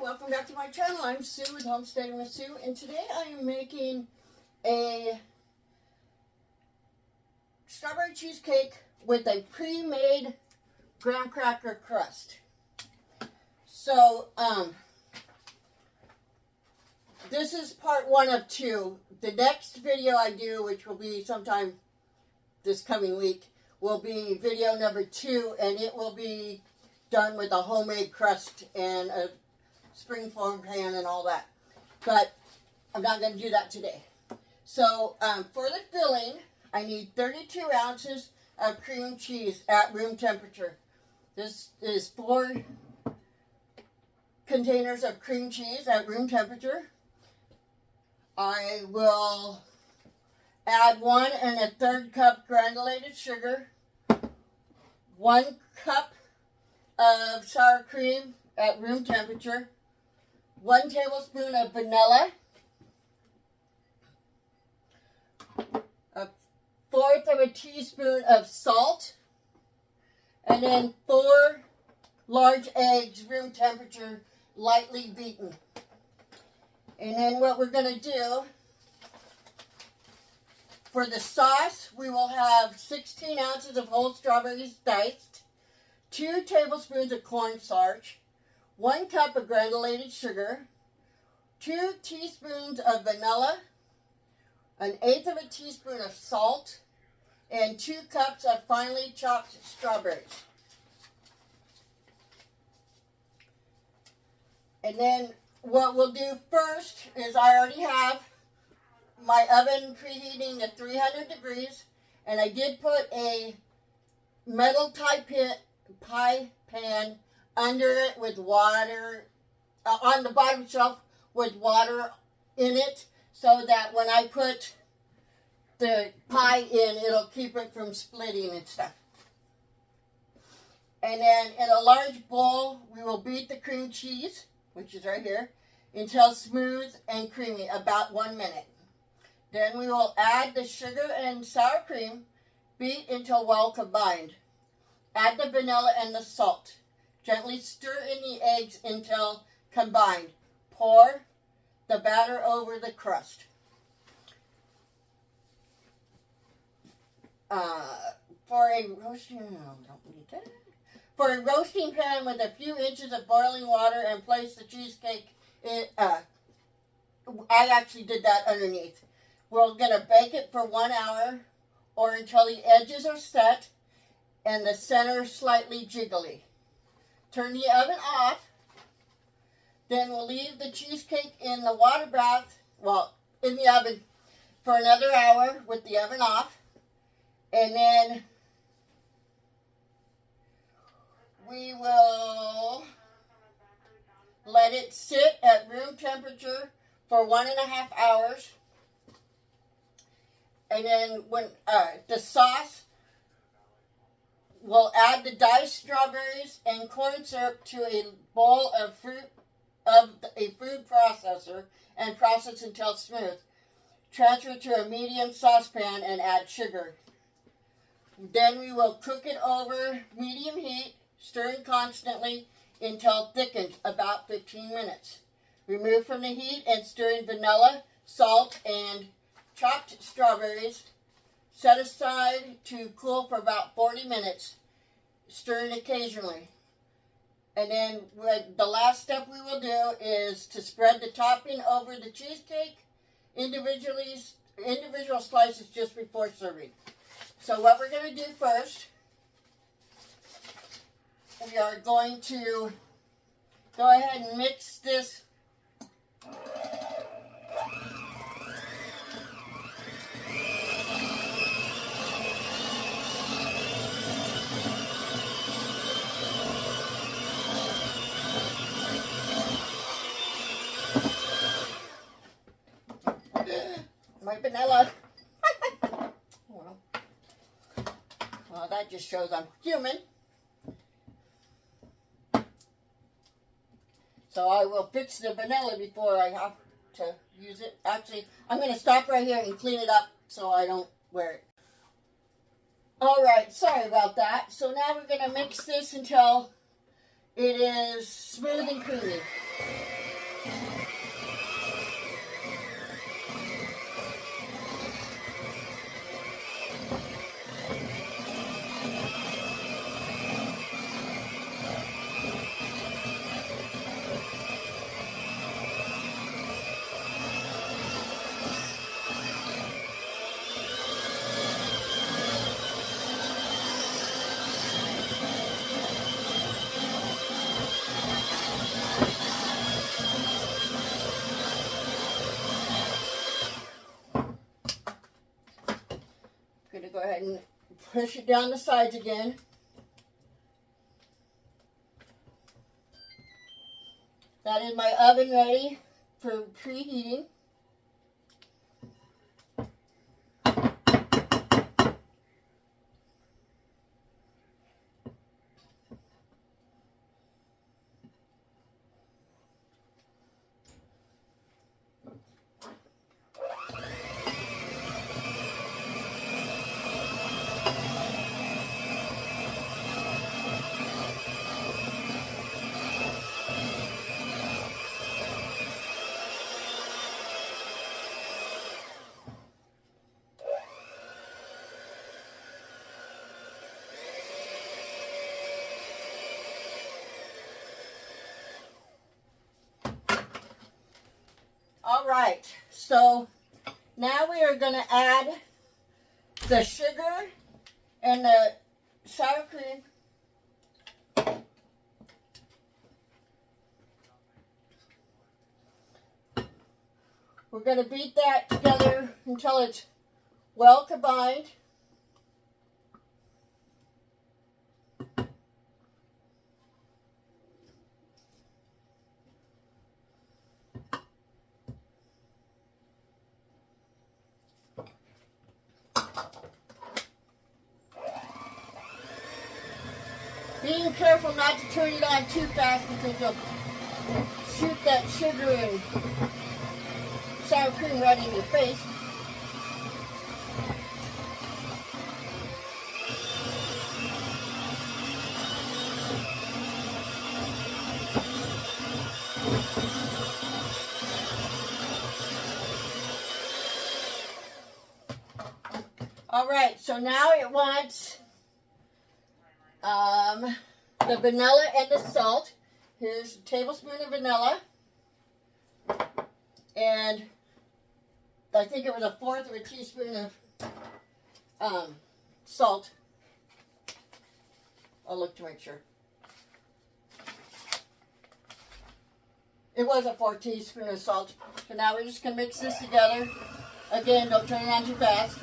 welcome back to my channel. I'm Sue with Homesteading with Sue, and today I am making a strawberry cheesecake with a pre-made graham cracker crust. So, this is part 1 of 2. The next video I do, which will be sometime this coming week, will be video number 2, and it will be done with a homemade crust and a springform pan and all that. But I'm not going to do that today. So for the filling, I need 32 ounces of cream cheese at room temperature. This is 4 containers of cream cheese at room temperature. I will add 1 1/3 cup granulated sugar, 1 cup of sour cream at room temperature, 1 tablespoon of vanilla, 1/4 teaspoon of salt, and then 4 large eggs, room temperature, lightly beaten. And then what we're going to do, for the sauce, we will have 16 ounces of whole strawberries diced, 2 tablespoons of cornstarch, 1 cup of granulated sugar, 2 teaspoons of vanilla, 1/8 teaspoon of salt, and 2 cups of finely chopped strawberries. And then what we'll do first is I already have my oven preheating to 300 degrees, and I did put a metal pie pan under it with water, on the bottom shelf with water in it, so that when I put the pie in, it'll keep it from splitting and stuff. And then in a large bowl, we will beat the cream cheese, which is right here, until smooth and creamy, about 1 minute. Then we will add the sugar and sour cream, beat until well combined. Add the vanilla and the salt. Gently stir in the eggs until combined. Pour the batter over the crust. For a roasting pan with a few inches of boiling water, and place the cheesecake in. I actually did that underneath. We're going to bake it for 1 hour or until the edges are set and the center slightly jiggly. Turn the oven off. Then we'll leave the cheesecake in the water bath, in the oven for another hour with the oven off. And then we will let it sit at room temperature for 1.5 hours. And then when the sauce, we'll add the diced strawberries and corn syrup to a bowl of a food processor and process until smooth. Transfer to a medium saucepan and add sugar. Then we will cook it over medium heat, stirring constantly until thickened, about 15 minutes. Remove from the heat and stir in vanilla, salt, and chopped strawberries. Set aside to cool for about 40 minutes, stirring occasionally. And then the last step we will do is to spread the topping over the cheesecake, individual slices just before serving. So what we're going to do first, we are going to go ahead and mix this . My vanilla. Well, that just shows I'm human. So I will fix the vanilla before I have to use it. Actually, I'm going to stop right here and clean it up so I don't wear it. Alright, sorry about that. So now we're going to mix this until it is smooth and creamy. Gonna go ahead and push it down the sides again. That is my oven ready for preheating. All right, so now we are going to add the sugar and the sour cream. We're going to beat that together until it's well combined. Being careful not to turn it on too fast because you'll shoot that sugar and sour cream right in your face. All right, so now it wants the vanilla and the salt. Here's a tablespoon of vanilla, and I think it was 1/4 of a teaspoon of salt. I'll look to make sure. It was 1/4 teaspoon of salt. So now we're just going to mix this together. Again, don't turn it on too fast.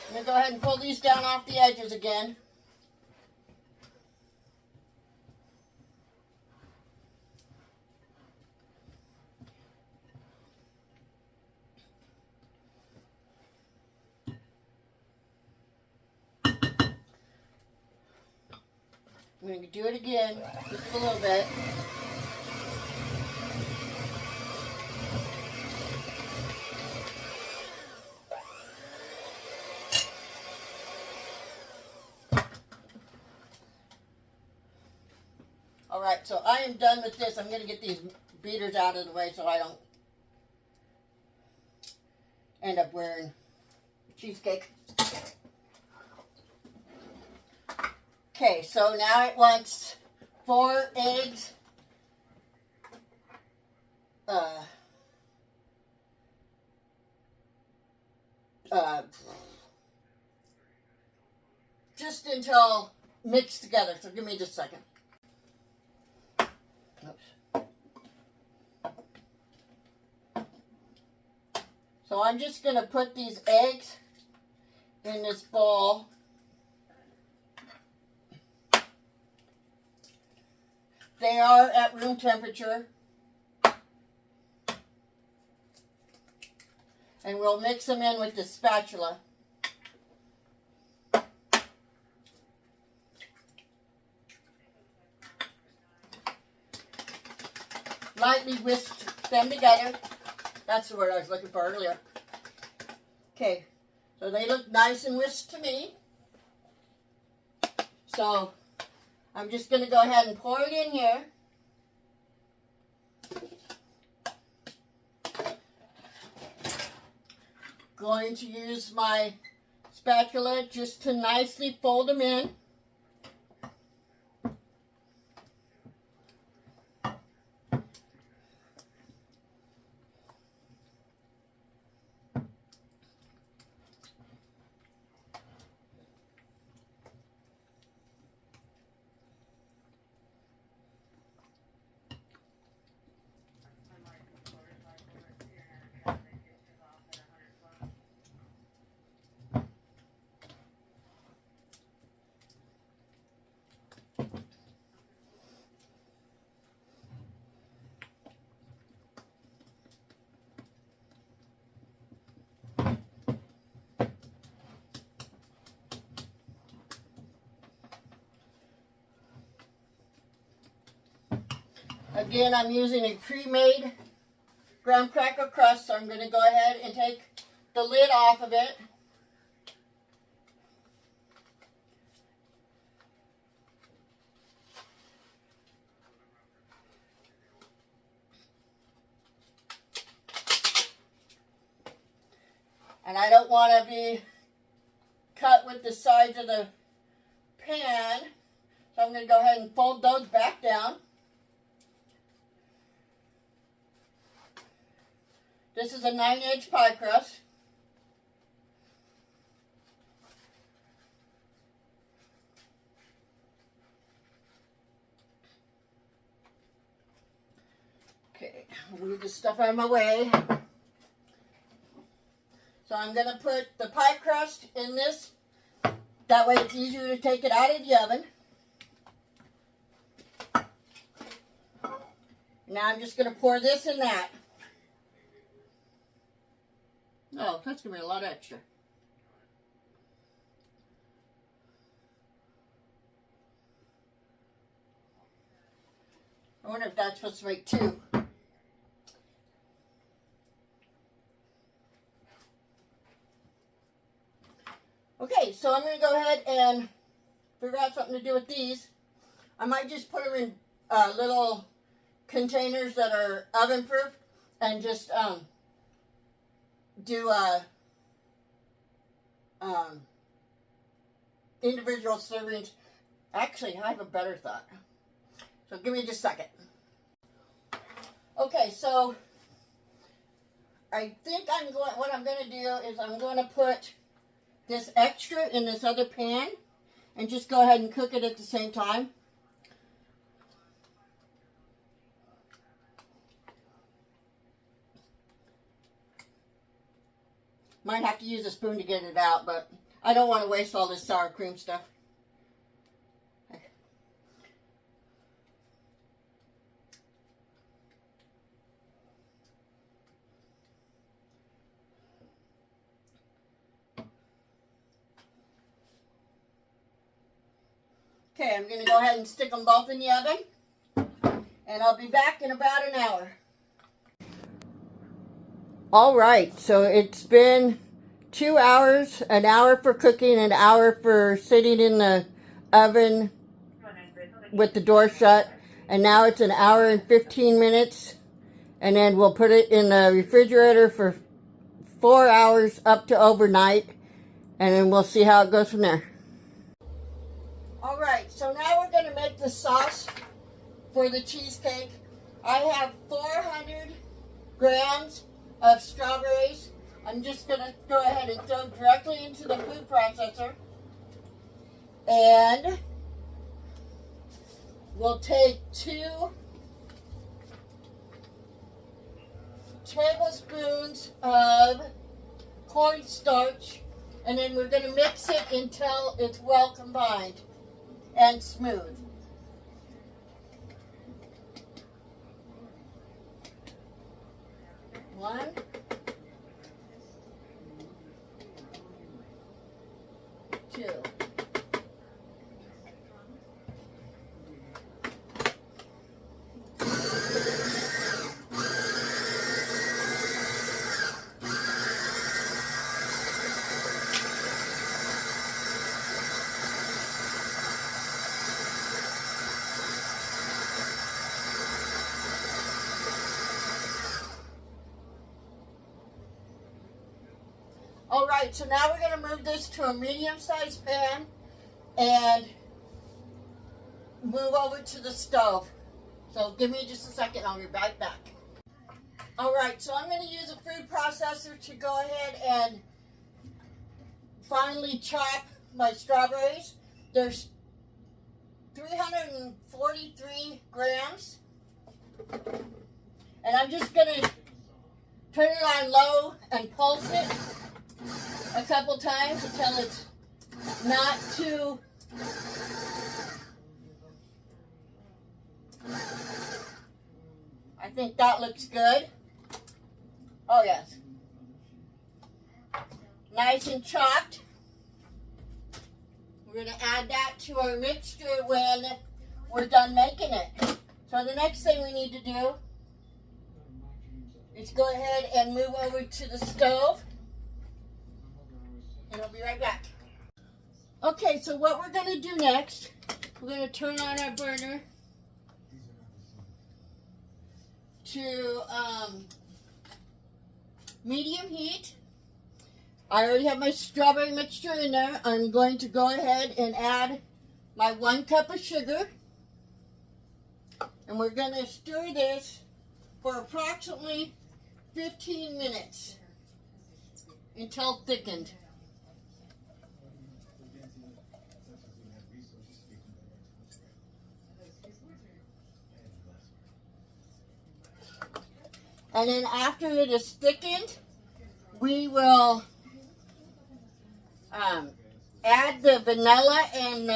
I'm going to go ahead and pull these down off the edges again. I'm going to do it again, just a little bit. Alright, so I am done with this. I'm going to get these beaters out of the way so I don't end up wearing cheesecake. Okay, so now it wants 4 eggs, just until mixed together. So give me just a second. Oops. So I'm just going to put these eggs in this bowl. They are at room temperature. And we'll mix them in with the spatula. lightly whisk them together. That's the word I was looking for earlier. Okay, so they look nice and whisked to me. So I'm just going to go ahead and pour it in here. Going to use my spatula just to nicely fold them in. Again, I'm using a pre-made graham cracker crust, so I'm going to go ahead and take the lid off of it. And I don't want to be cut with the sides of the pan, so I'm going to go ahead and fold those back down. This is a 9-inch pie crust. Okay, move this stuff out of my way. So I'm going to put the pie crust in this. That way it's easier to take it out of the oven. Now I'm just going to pour this in that. Oh, that's going to be a lot extra. I wonder if that's supposed to make 2. Okay, so I'm going to go ahead and figure out something to do with these. I might just put them in little containers that are oven proof and just do individual servings. Actually, I have a better thought. So give me just a second. Okay, so I think what I'm going to do is I'm going to put this extra in this other pan and just go ahead and cook it at the same time. Might have to use a spoon to get it out, but I don't want to waste all this sour cream stuff. Okay, I'm going to go ahead and stick them both in the oven, and I'll be back in about an hour. All right, so it's been 2 hours, an hour for cooking, an hour for sitting in the oven with the door shut, and now it's an hour and 15 minutes, and then we'll put it in the refrigerator for 4 hours up to overnight, and then we'll see how it goes from there. All right, so now we're going to make the sauce for the cheesecake. I have 400 grams of strawberries. I'm just going to go ahead and throw directly into the food processor. And we'll take 2 tablespoons of cornstarch, and then we're going to mix it until it's well combined and smooth. One, two. right, so now we're going to move this to a medium-sized pan and move over to the stove. So give me just a second, I'll be right back. Alright, so I'm going to use a food processor to go ahead and finely chop my strawberries. There's 343 grams. And I'm just going to turn it on low and pulse it a couple times until it's not too I think that looks good. Oh yes. Nice and chopped. We're going to add that to our mixture when we're done making it. So the next thing we need to do is go ahead and move over to the stove. And I'll be right back. Okay, so what we're going to do next, we're going to turn on our burner to medium heat. I already have my strawberry mixture in there. I'm going to go ahead and add my 1 cup of sugar. And we're going to stir this for approximately 15 minutes until thickened. And then after it is thickened, we will add the vanilla and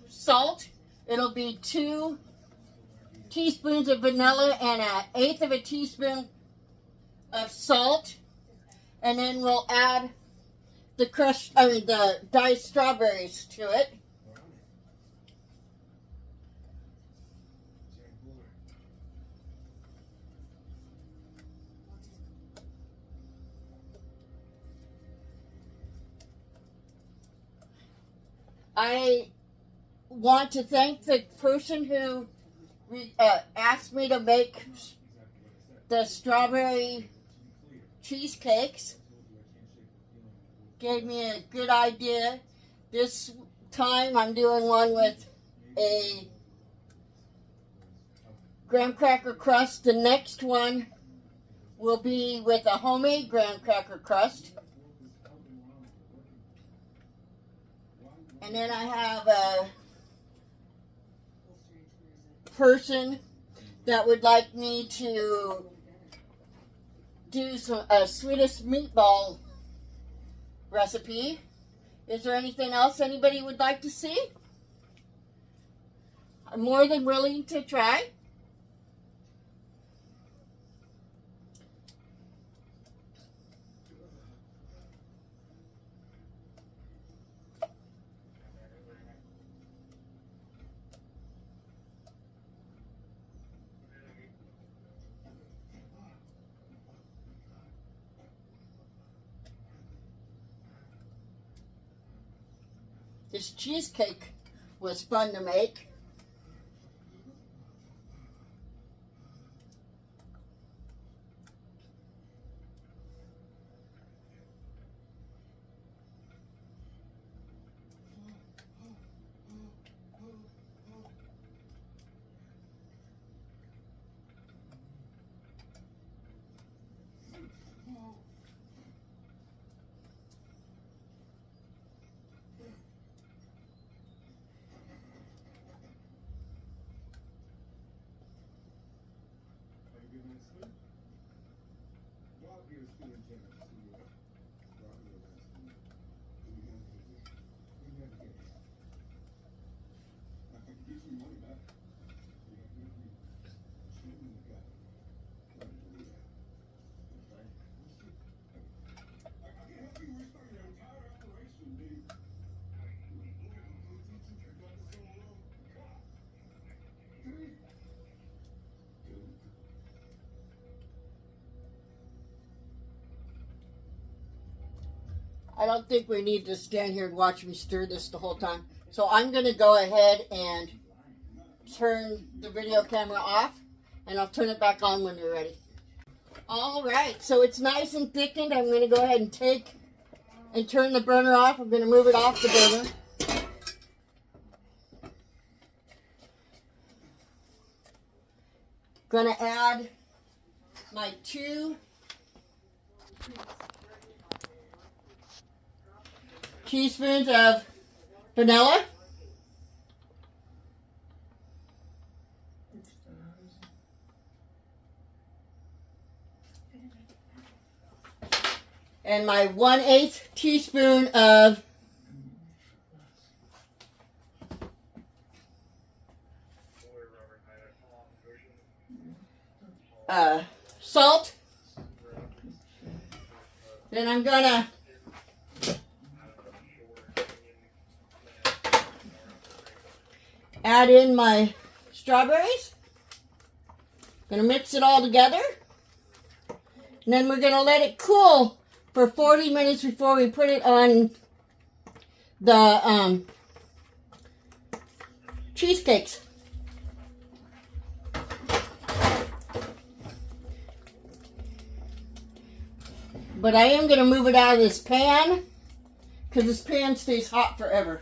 salt. It'll be 2 teaspoons of vanilla and 1/8 of a teaspoon of salt. And then we'll add the the diced strawberries to it. I want to thank the person who asked me to make the strawberry cheesecakes. Gave me a good idea. This time I'm doing one with a graham cracker crust. The next one will be with a homemade graham cracker crust. And then I have a person that would like me to do a Swedish meatball recipe. Is there anything else anybody would like to see? I'm more than willing to try. This cheesecake was fun to make. I don't think we need to stand here and watch me stir this the whole time. So I'm going to go ahead and turn the video camera off, and I'll turn it back on when you're ready. All right, so it's nice and thickened. I'm going to go ahead and take and turn the burner off. I'm going to move it off the burner. Going to add my 2 teaspoons of vanilla. And my 1/8 teaspoon of salt. Then I'm gonna add in my strawberries. Gonna mix it all together. And then we're gonna let it cool for 40 minutes before we put it on the cheesecakes. But I am going to move it out of this pan because this pan stays hot forever.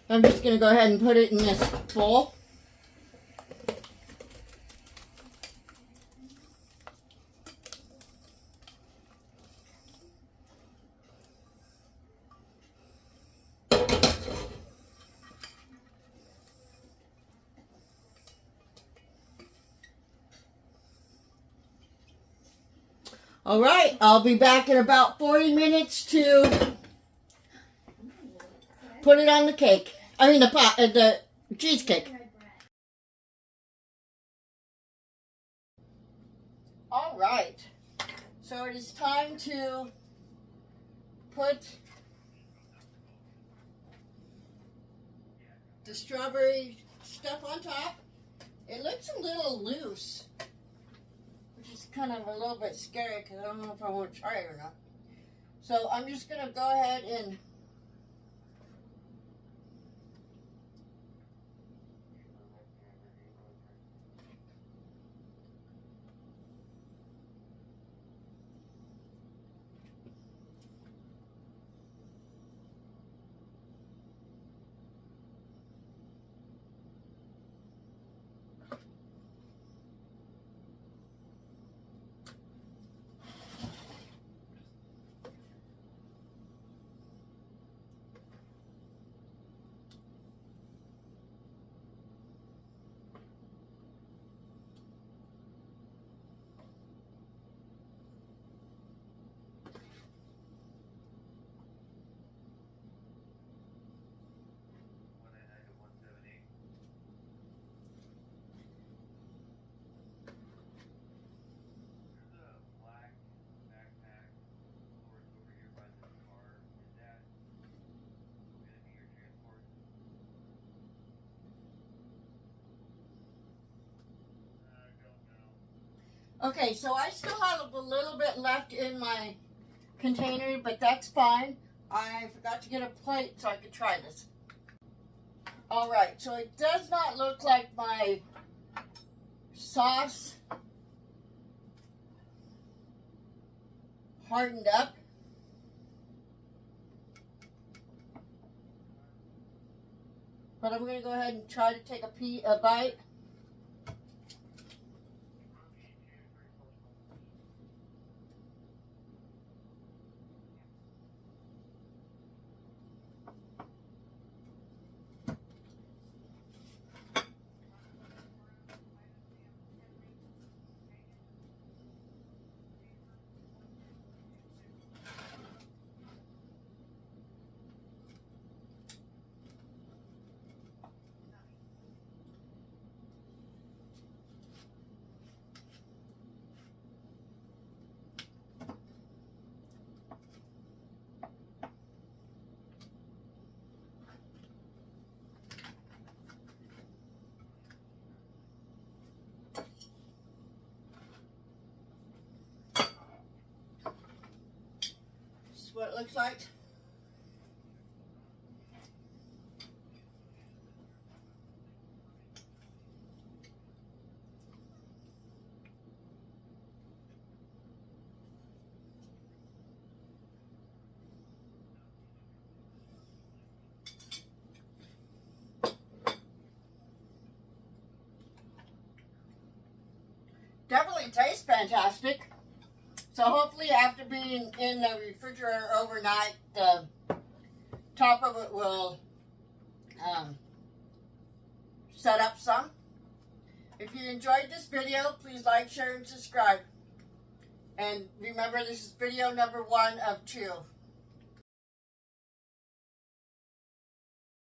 I'm just going to go ahead and put it in this bowl. All right, I'll be back in about 40 minutes to put it on the cake. I mean the cheesecake. All right, so it is time to put the strawberry stuff on top. It looks a little loose, which is kind of a little bit scary because I don't know if I want to try it or not. So I'm just going to go ahead and okay, so I still have a little bit left in my container, but that's fine. I forgot to get a plate so I could try this. All right, so it does not look like my sauce hardened up. But I'm going to go ahead and try to take a bite. This is what it looks like. Definitely tastes fantastic. So hopefully after being in the refrigerator overnight, the top of it will set up some. If you enjoyed this video, please like, share, and subscribe. And remember, this is video number 1 of 2.